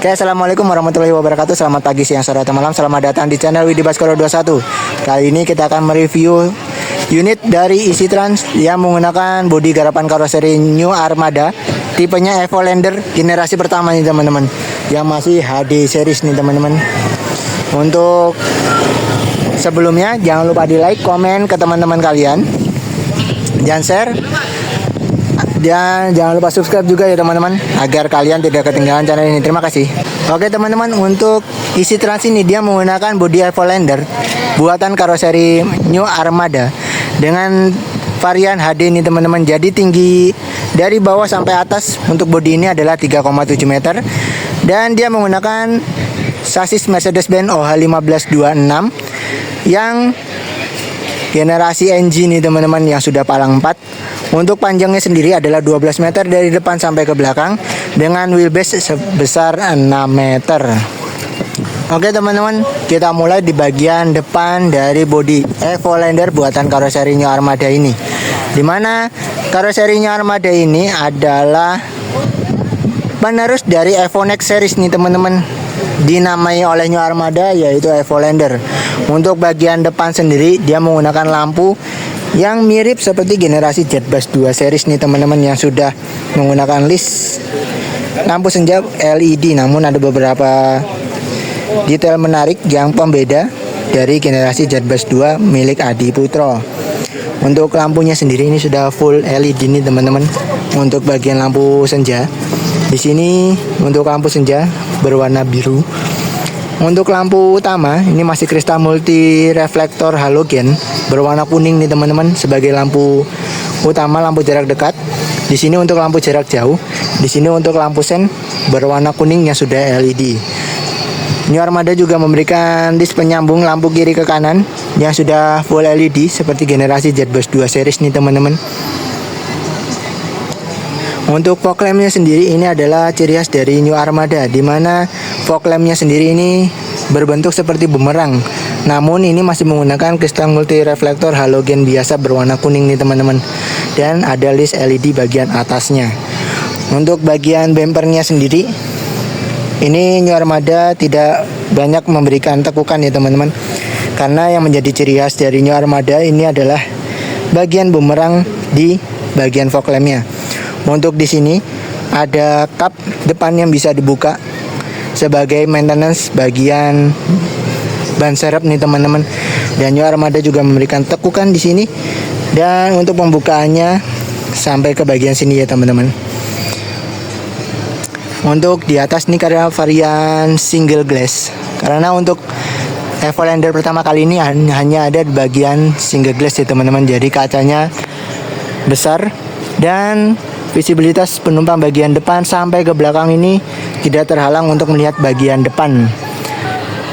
Oke, assalamualaikum warahmatullahi wabarakatuh. Selamat pagi, siang, sore, atau malam. Selamat datang di channel Widi Baskoro 21. Kali ini kita akan mereview unit dari Easy Trans yang menggunakan bodi garapan karoseri New Armada, tipenya Evolander generasi pertama nih teman-teman, yang masih HD series nih teman-teman. Untuk sebelumnya jangan lupa di like, komen ke teman-teman kalian, jangan share, dan jangan lupa subscribe juga ya teman-teman, agar kalian tidak ketinggalan channel ini. Terima kasih. Oke teman-teman, untuk Easy Trans ini dia menggunakan bodi Evolander buatan karoseri New Armada dengan varian HD ini teman-teman. Jadi tinggi dari bawah sampai atas untuk bodi ini adalah 3,7 meter, dan dia menggunakan sasis Mercedes-Benz OH1526 yang generasi NG nih teman-teman, yang sudah palang 4. Untuk panjangnya sendiri adalah 12 meter dari depan sampai ke belakang dengan wheelbase sebesar 6 meter. Oke teman-teman, kita mulai di bagian depan dari bodi Evolander buatan karoseri New Armada ini, dimana karoseri New Armada ini adalah penerus dari Evonex series nih teman-teman, dinamai oleh New Armada yaitu Evolander. Untuk bagian depan sendiri dia menggunakan lampu yang mirip seperti generasi Jetbus 2 series nih teman-teman, yang sudah menggunakan list lampu senja LED, namun ada beberapa detail menarik yang pembeda dari generasi Jetbus 2 milik Adi Putro. Untuk lampunya sendiri ini sudah full LED nih teman-teman. Untuk bagian lampu senja di sini, untuk lampu senja berwarna biru. Untuk lampu utama ini masih kristal multi reflektor halogen berwarna kuning nih teman-teman sebagai lampu utama, lampu jarak dekat. Di sini untuk lampu jarak jauh. Di sini untuk lampu sen berwarna kuning yang sudah LED. New Armada juga memberikan disk penyambung lampu kiri ke kanan yang sudah full LED seperti generasi Jetbus 2 series nih teman-teman. Untuk fog lampnya sendiri ini adalah ciri khas dari New Armada, dimana fog lampnya sendiri ini berbentuk seperti bumerang, namun ini masih menggunakan kristal multi reflektor halogen biasa berwarna kuning nih teman-teman, dan ada list LED bagian atasnya. Untuk bagian bempernya sendiri ini New Armada tidak banyak memberikan tekukan ya teman-teman, karena yang menjadi ciri khas dari New Armada ini adalah bagian bumerang di bagian fog lampnya. Untuk di sini ada kap depan yang bisa dibuka sebagai maintenance bagian ban serep nih teman-teman. Dan New Armada juga memberikan tekukan di sini, dan untuk pembukaannya sampai ke bagian sini ya teman-teman. Untuk di atas nih karena varian single glass, karena untuk Evolander pertama kali ini hanya ada di bagian single glass ya teman-teman. Jadi kacanya besar dan visibilitas penumpang bagian depan sampai ke belakang ini tidak terhalang untuk melihat bagian depan.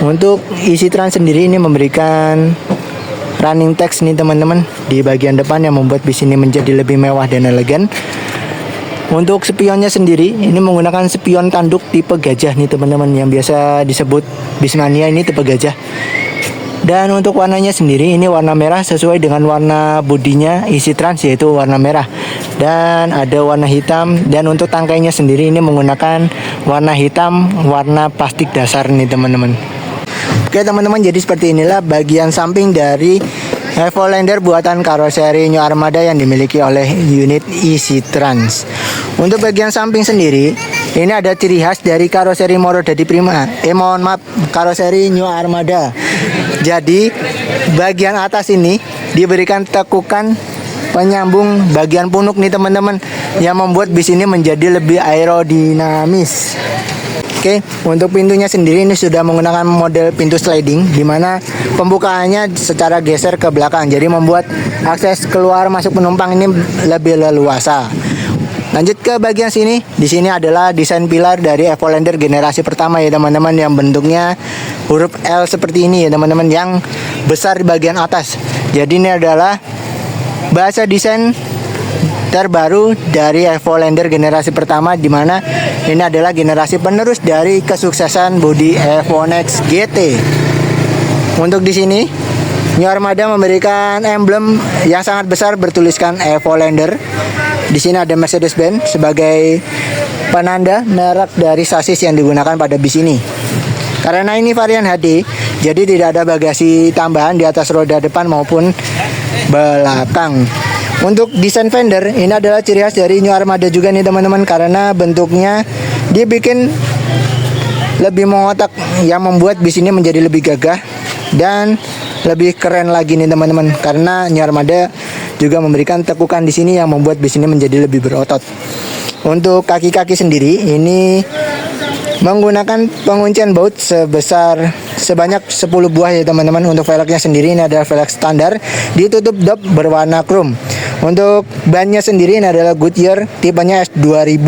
Untuk Easy Trans sendiri ini memberikan running text nih teman-teman di bagian depan yang membuat bis ini menjadi lebih mewah dan elegan. Untuk spionnya sendiri ini menggunakan spion tanduk tipe gajah nih teman-teman, yang biasa disebut Bismania, ini tipe gajah. Dan untuk warnanya sendiri ini warna merah sesuai dengan warna bodinya Easy Trans, yaitu warna merah. Dan ada warna hitam, dan untuk tangkainya sendiri ini menggunakan warna hitam, warna plastik dasar nih teman-teman. Oke teman-teman, jadi seperti inilah bagian samping dari Evolander buatan karoseri New Armada yang dimiliki oleh unit Easy Trans. Untuk bagian samping sendiri ini ada ciri khas dari karoseri Morodadi Prima. Karoseri New Armada. Jadi bagian atas ini diberikan tekukan penyambung bagian punuk nih teman-teman, yang membuat bis ini menjadi lebih aerodinamis. Oke, untuk pintunya sendiri ini sudah menggunakan model pintu sliding, dimana pembukaannya secara geser ke belakang, jadi membuat akses keluar masuk penumpang ini lebih leluasa. Lanjut ke bagian sini. Di sini adalah desain pilar dari Evolander generasi pertama ya teman-teman, yang bentuknya huruf L seperti ini ya teman-teman, yang besar di bagian atas. Jadi ini adalah bahasa desain terbaru dari Evolander generasi pertama, di mana ini adalah generasi penerus dari kesuksesan bodi Evonex GT. Untuk di sini New Armada memberikan emblem yang sangat besar bertuliskan Evolander. Di sini ada Mercedes-Benz sebagai penanda merek dari sasis yang digunakan pada bis ini. Karena ini varian HD, jadi tidak ada bagasi tambahan di atas roda depan maupun belakang. Untuk desain fender, ini adalah ciri khas dari New Armada juga nih teman-teman, karena bentuknya dibikin lebih mengotak yang membuat bis ini menjadi lebih gagah dan lebih keren lagi nih teman-teman, karena New Armada juga memberikan tekukan di sini yang membuat bis ini menjadi lebih berotot. Untuk kaki-kaki sendiri ini menggunakan penguncian baut sebanyak 10 buah ya teman-teman. Untuk velgnya sendiri ini adalah velg standar ditutup dop berwarna chrome. Untuk bannya sendiri ini adalah Goodyear tipenya S200.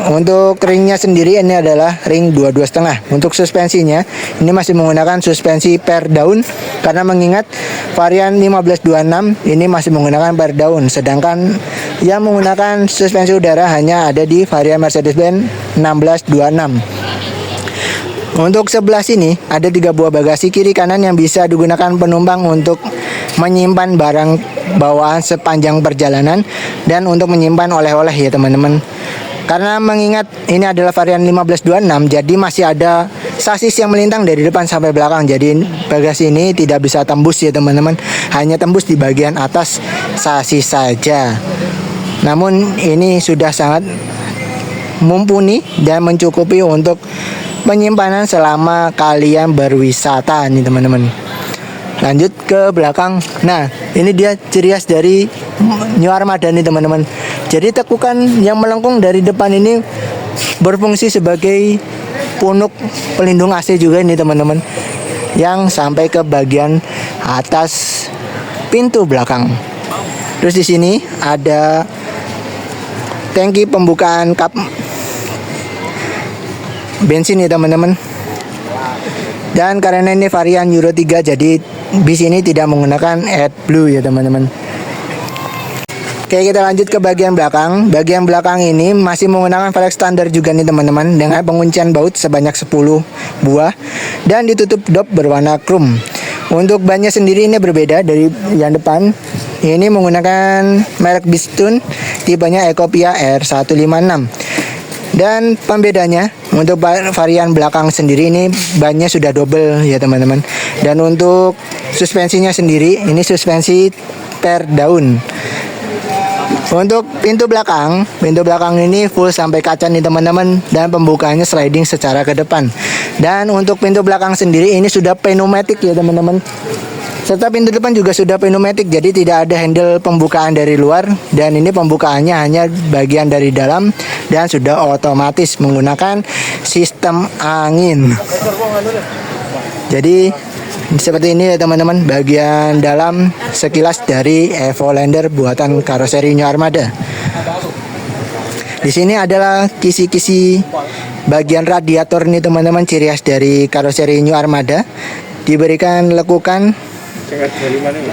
Untuk ringnya sendiri ini adalah ring 22,5. Untuk suspensinya ini masih menggunakan suspensi per daun, karena mengingat varian 1526 ini masih menggunakan per daun, sedangkan yang menggunakan suspensi udara hanya ada di varian Mercedes-Benz 1626. Untuk sebelah sini ada 3 buah bagasi kiri kanan yang bisa digunakan penumpang untuk menyimpan barang bawaan sepanjang perjalanan dan untuk menyimpan oleh-oleh ya teman-teman. Karena mengingat ini adalah varian 1526, jadi masih ada sasis yang melintang dari depan sampai belakang. Jadi bagasi ini tidak bisa tembus ya teman-teman, hanya tembus di bagian atas sasis saja. Namun ini sudah sangat mumpuni dan mencukupi untuk penyimpanan selama kalian berwisata nih teman-teman. Lanjut ke belakang. Nah, ini dia ciri khas dari New Armada nih teman-teman. Jadi tekukan yang melengkung dari depan ini berfungsi sebagai punuk pelindung AC juga nih teman-teman, yang sampai ke bagian atas pintu belakang. Terus di sini ada tangki pembukaan kap bensin ya teman-teman. Dan karena ini varian Euro 3, jadi bis ini tidak menggunakan AdBlue ya teman-teman. Oke, kita lanjut ke bagian belakang. Bagian belakang ini masih menggunakan velg standar juga nih teman-teman, dengan penguncian baut sebanyak 10 buah dan ditutup dop berwarna chrome. Untuk bannya sendiri ini berbeda dari yang depan. Ini menggunakan merek Bridgestone tipenya Ecopia R156. Dan pembedanya untuk varian belakang sendiri ini bannya sudah double ya teman-teman. Dan untuk suspensinya sendiri ini suspensi per daun. Untuk pintu belakang ini full sampai kaca nih teman-teman, dan pembukaannya sliding secara ke depan. Dan untuk pintu belakang sendiri ini sudah pneumatic ya teman-teman. Serta pintu depan juga sudah pneumatic, jadi tidak ada handle pembukaan dari luar, dan ini pembukaannya hanya bagian dari dalam dan sudah otomatis menggunakan sistem angin. Jadi seperti ini ya teman-teman, bagian dalam sekilas dari Evolander buatan karoseri New Armada. Di sini adalah kisi-kisi bagian radiator nih teman-teman, ciri khas dari karoseri New Armada. Diberikan lekukan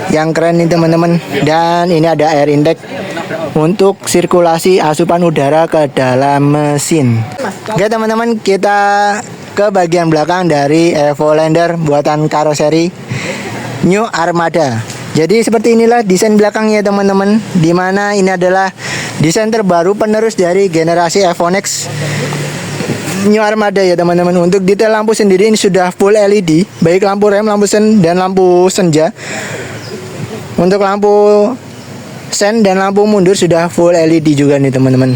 yang keren nih teman-teman, dan ini ada air intake untuk sirkulasi asupan udara ke dalam mesin. Oke teman-teman, kita ke bagian belakang dari Evolander buatan karoseri New Armada. Jadi seperti inilah desain belakangnya teman-teman, dimana ini adalah desain terbaru penerus dari generasi Evonex New Armada ya teman-teman. Untuk detail lampu sendiri ini sudah full LED, baik lampu rem, lampu sen, dan lampu senja. Untuk lampu sen dan lampu mundur sudah full LED juga nih teman-teman.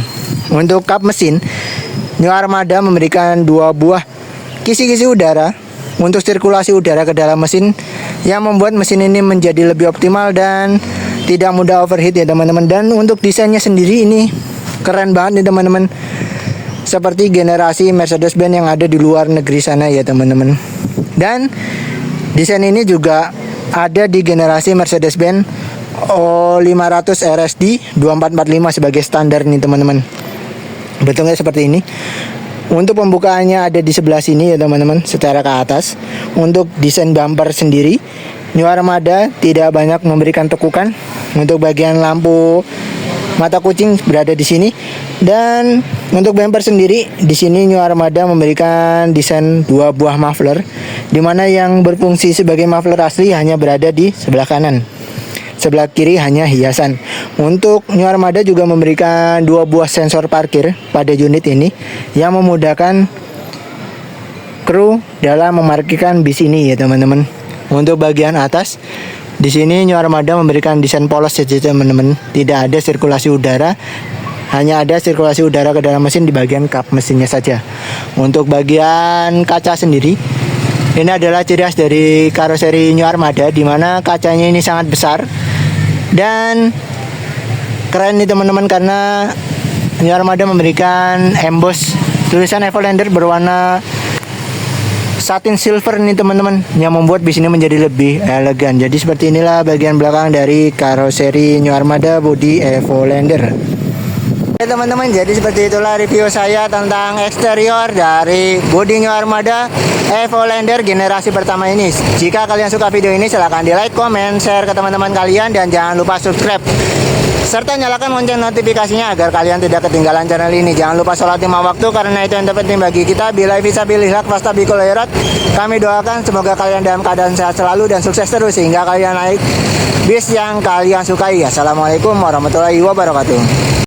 Untuk kap mesin, New Armada memberikan 2 buah kisi-kisi udara untuk sirkulasi udara ke dalam mesin, yang membuat mesin ini menjadi lebih optimal dan tidak mudah overheat ya teman-teman. Dan untuk desainnya sendiri ini keren banget nih teman-teman, seperti generasi Mercedes-Benz yang ada di luar negeri sana ya teman-teman. Dan desain ini juga ada di generasi Mercedes-Benz O500 RSD 2445 sebagai standar nih teman-teman. Bentuknya seperti ini. Untuk pembukaannya ada di sebelah sini ya teman-teman, secara ke atas. Untuk desain bumper sendiri, New Armada tidak banyak memberikan tekukan. Untuk bagian lampu mata kucing berada di sini, dan untuk bumper sendiri di sini New Armada memberikan desain 2 buah muffler, dimana yang berfungsi sebagai muffler asli hanya berada di sebelah kanan. sebelah kiri hanya hiasan. Untuk New Armada juga memberikan 2 buah sensor parkir pada unit ini yang memudahkan kru dalam memarkirkan bis ini ya teman-teman. Untuk bagian atas di sini New Armada memberikan desain polos saja teman-teman, tidak ada sirkulasi udara. Hanya ada sirkulasi udara ke dalam mesin di bagian kap mesinnya saja. Untuk bagian kaca sendiri, ini adalah ciri khas dari karoseri New Armada, di mana kacanya ini sangat besar dan keren nih teman-teman, karena New Armada memberikan emboss tulisan Evolander berwarna satin silver nih teman-teman, yang membuat bis ini menjadi lebih elegan. Jadi seperti inilah bagian belakang dari karoseri New Armada bodi Evolander. Oke teman-teman, jadi seperti itulah review saya tentang eksterior dari bodi New Armada Evolander generasi pertama ini. Jika kalian suka video ini, silahkan di like, comment, share ke teman-teman kalian, dan jangan lupa subscribe serta nyalakan lonceng notifikasinya agar kalian tidak ketinggalan channel ini. Jangan lupa sholat 5 waktu, karena itu yang terpenting bagi kita. Bila fisabilillah fastabikul khairat. Kami doakan semoga kalian dalam keadaan sehat selalu dan sukses terus sehingga kalian naik bis yang kalian sukai. Assalamualaikum warahmatullahi wabarakatuh.